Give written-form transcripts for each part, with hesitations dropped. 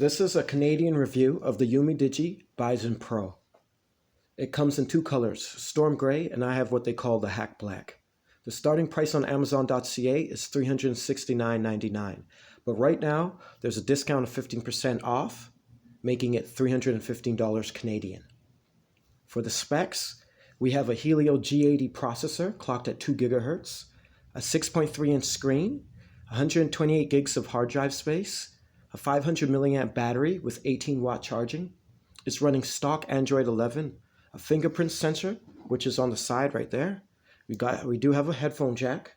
This is a Canadian review of the Umidigi Bison Pro. It comes in two colors, Storm Gray, and I have what they call the Hack Black. The starting price on Amazon.ca is $369.99, but right now there's a discount of 15% off, making it $315 Canadian. For the specs, we have a Helio G80 processor clocked at 2 GHz, a 6.3-inch screen, 128 gigs of hard drive space, a 500 milliamp battery with 18-watt charging. It's running stock Android 11, a fingerprint sensor, which is on the side right there. We do have a headphone jack.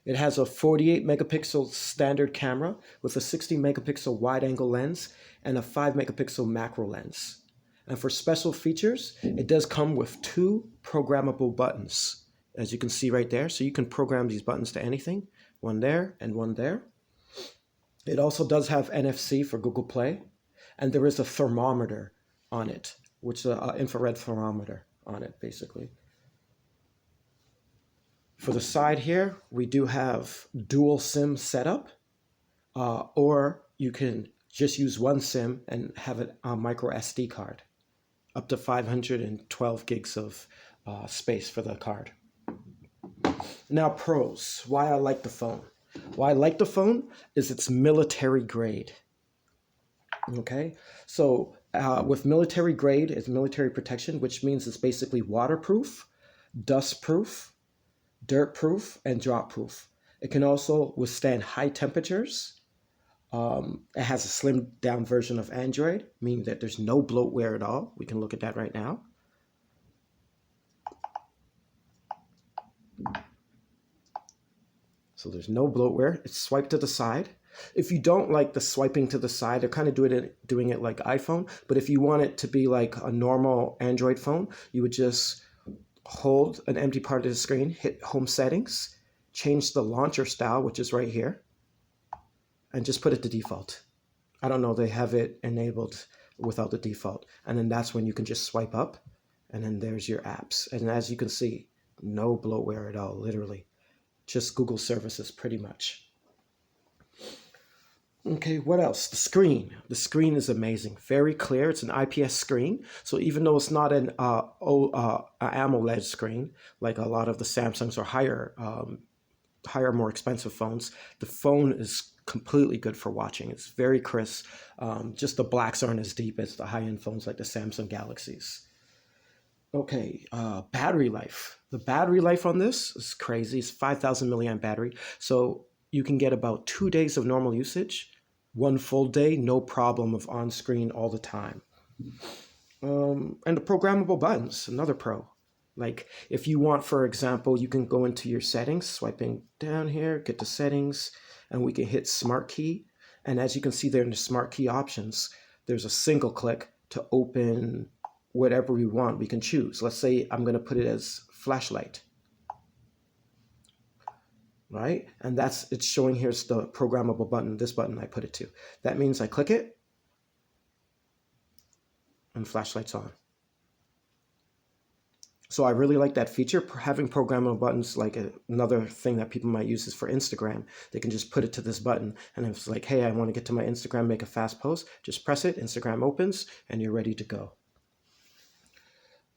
It has a 48 megapixel standard camera with a 60 megapixel wide angle lens and a 5 megapixel macro lens. And for special features, it does come with 2 programmable buttons, as you can see right there. So you can program these buttons to anything, one there and one there. It also does have NFC for Google Play, and there is a thermometer on it, which is an infrared thermometer on it, basically. For the side here, we do have dual SIM setup, or you can just use one SIM and have a micro SD card, up to 512 gigs of space for the card. Now, pros, why I like the phone. Why I like the phone is it's military grade. Okay, so with military grade, it's military protection, which means it's basically waterproof, dustproof, dirt-proof, and drop-proof. It can also withstand high temperatures. It has a slimmed-down version of Android, meaning that there's no bloatware at all. We can look at that right now. So there's no bloatware. It's swiped to the side. If you don't like the swiping to the side, they're kind of doing it like iPhone. But if you want it to be like a normal Android phone, you would just hold an empty part of the screen, hit Home Settings, change the launcher style, which is right here, and just put it to default. I don't know, they have it enabled without the default. And then that's when you can just swipe up, and then there's your apps. And as you can see, no bloatware at all, literally. Just Google services, pretty much. Okay, what else? The screen. The screen is amazing. Very clear. It's an IPS screen. So even though it's not an AMOLED screen, like a lot of the Samsungs or higher, more expensive phones, the phone is completely good for watching. It's very crisp. Just the blacks aren't as deep as the high-end phones like the Samsung Galaxies. Okay, battery life. The battery life on this is crazy. It's 5,000 milliamp battery. So you can get about 2 days of normal usage, 1 full day, no problem of on screen all the time. And the programmable buttons, another pro. Like if you want, for example, you can go into your settings, swiping down here, get to settings, and we can hit smart key. And as you can see there in the smart key options, there's a single click to open whatever we want. We can choose. Let's say I'm going to put it as flashlight, right? And it's showing here's the programmable button, this button I put it to. That means I click it and flashlight's on. So I really like that feature. Having programmable buttons, like another thing that people might use is for Instagram. They can just put it to this button, and if it's like, hey, I want to get to my Instagram, make a fast post, just press it, Instagram opens, and you're ready to go.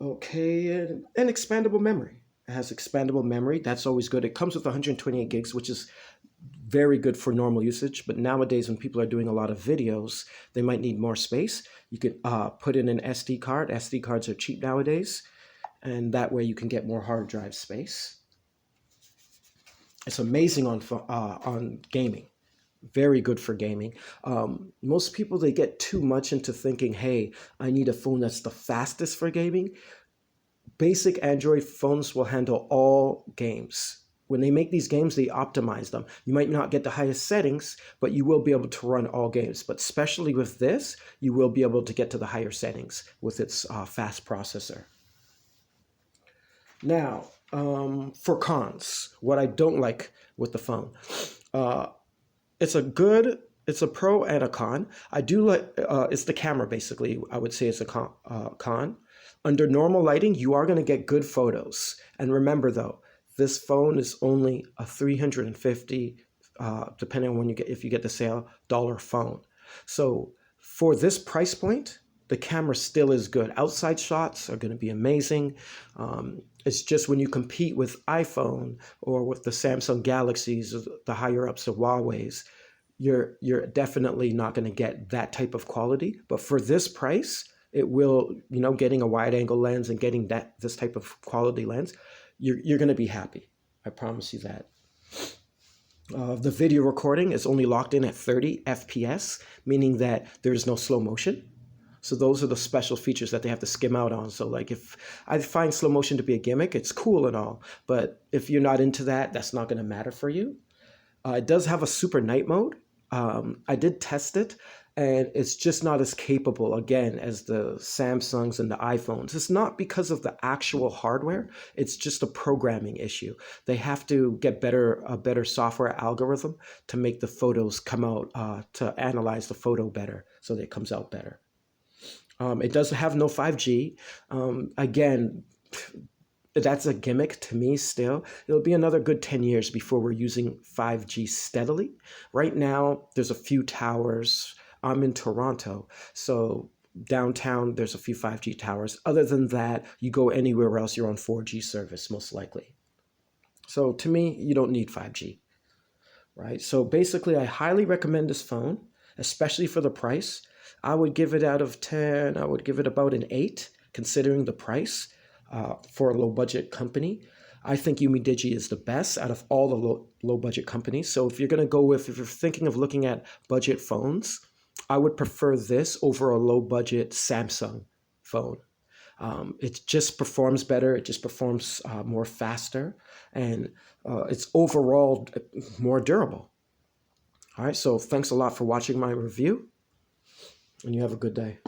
Okay, and expandable memory. It has expandable memory. That's always good. It comes with 128 gigs, which is very good for normal usage. But nowadays, when people are doing a lot of videos, they might need more space. You could put in an SD card. SD cards are cheap nowadays, and that way you can get more hard drive space. It's amazing on gaming. Very good for gaming. Most people, they get too much into thinking, hey, I need a phone that's the fastest for gaming. Basic Android phones will handle all games. When they make these games, they optimize them. You might not get the highest settings, but you will be able to run all games. But especially with this, you will be able to get to the higher settings with its fast processor. Now, for cons, what I don't like with the phone. It's a pro and a con. I do like, it's the camera basically, I would say it's a con. Under normal lighting, you are going to get good photos. And remember though, this phone is only a $350, depending on if you get the sale, dollar phone. So For this price point, the camera still is good. Outside shots are going to be amazing. It's just when you compete with iPhone or with the Samsung Galaxies, or the higher ups of Huawei's, you're definitely not going to get that type of quality. But for this price, it will, getting a wide angle lens and getting this type of quality lens, you're going to be happy. I promise you that. The video recording is only locked in at 30 FPS, meaning that there's no slow motion. So those are the special features that they have to skim out on. So like, if I find slow motion to be a gimmick, it's cool and all, but if you're not into that, that's not going to matter for you. It does have a super night mode. I did test it, and it's just not as capable, again, as the Samsungs and the iPhones. It's not because of the actual hardware. It's just a programming issue. They have to get a better software algorithm to make the photos come out, to analyze the photo better so that it comes out better. It does have no 5G. Again, that's a gimmick to me still. It'll be another good 10 years before we're using 5G steadily. Right now, there's a few towers. I'm in Toronto, so downtown, there's a few 5G towers. Other than that, you go anywhere else, you're on 4G service, most likely. So to me, you don't need 5G, right? So basically, I highly recommend this phone, especially for the price. I would give it out of 10, I would give it about an 8, considering the price for a low-budget company. I think Umidigi is the best out of all the low-budget companies. So if you're thinking of looking at budget phones, I would prefer this over a low-budget Samsung phone. It just performs better. It just performs more faster, and it's overall more durable. All right, so thanks a lot for watching my review, and you have a good day.